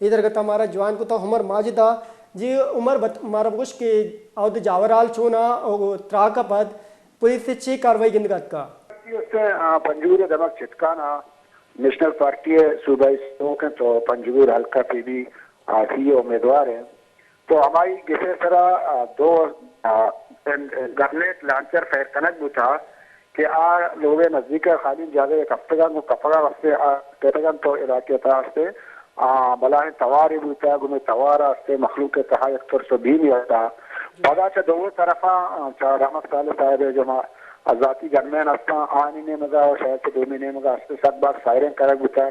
इधर गता हमारा जवान को तो उमर माजिदा जी उमर मारा बुश के औद जावराल चूना और त्रा का पद पुलिस से ची कार्रवाई गिंदगत का उससे पंजगूर दमक चिटकाना नेशनल पार्टी सूबाई लोग हैं तो पंजगूर हल्का पे भी सीए उम्मीदवार हैं। तो हमारी किसी तरह दो गवर्नमेंट लॉन्चर फैर कनक भी था कि लोग नज़दीक खाली ज़्यादा एक हफ्तेगन कपड़ा वस्ते कहतेगन तो इलाके से बलाह तवार भी था गुमे तवार से मखलूक तहा एक तर सो भी नहीं होता पदा से दो तरफा रहमत साले साहब जो आजाती गनमैन अस्ता आनी ने मगा और शहर से दो महीने मगा अस्ते सात बार फायरिंग करक बुता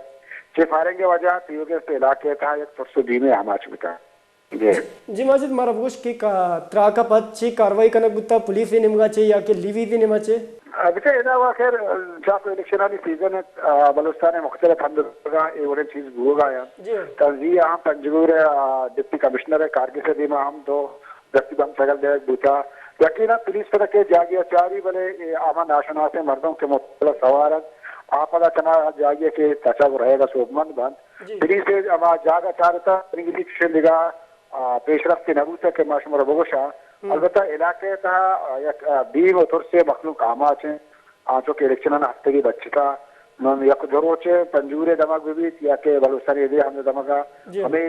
चे फायरिंग के वजह तीयोगे से इलाके था एक तर सो भी में हमाच बुता जी माजिद मारा बुश की त्रा का पद ची कार्रवाई कनक बुता पुलिस ही निमगा चे या के लीवी भी निमा चे अभी इना हुआ खैर जाको इलेक्शन वाली सीजन है बलूचिस्तान में मुख्तलिफ हमदगा एक चीज होगा या तंजीम हम पंजगूर डिप्टी कमिश्नर है कारगिल से दिमा हम दो दस्ती बम सगल दे बूता यकीन पुलिस पर के जागिया चारी बले आमा नाशना से मर्दों के मुख्तलिफ सवार आपदा चना जागिए के तचाव रहेगा सोबमंद बंद पुलिस से अमा जागा चारता इंग्लिश दिगा पेशरफ्ती नबूता के माशमर बगोशा अलबत्ता इलाके का एक बीव और से मखलूक आमाच हैं आंचों के इलेक्शन हफ्ते की बच्चा मन यक जरोचे पंजूरे दमक भी या के बलूचिस्तानी दे हमने दमका हमें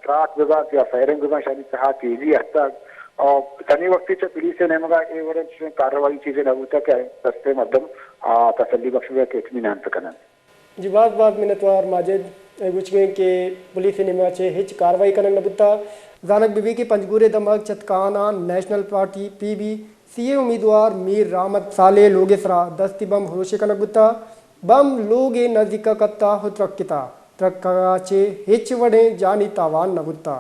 ट्राक विभाग या फायरिंग विभाग शादी कहा तेजी हद और तनी वक्ती से पुलिस से नेमगा ए कार्रवाई चीजें नबूता के रस्ते मध्यम तसल्ली बख्श के इत्मीनान तकनन जी बात बात मिनतवार माजिद गुचगे के पुलिस निमा चे हिच कार्रवाई करन नबुता जानक बीबी की पंजगूरे दमक चतकाना नेशनल पार्टी पीबी सीए उम्मीदवार मीर रामत साले लोगे सरा दस्ती बम होशे का नबुता बम लोगे नजदीक कत्ता हो ट्रक किता ट्रक चे हिच वड़े जानी तावान नबुता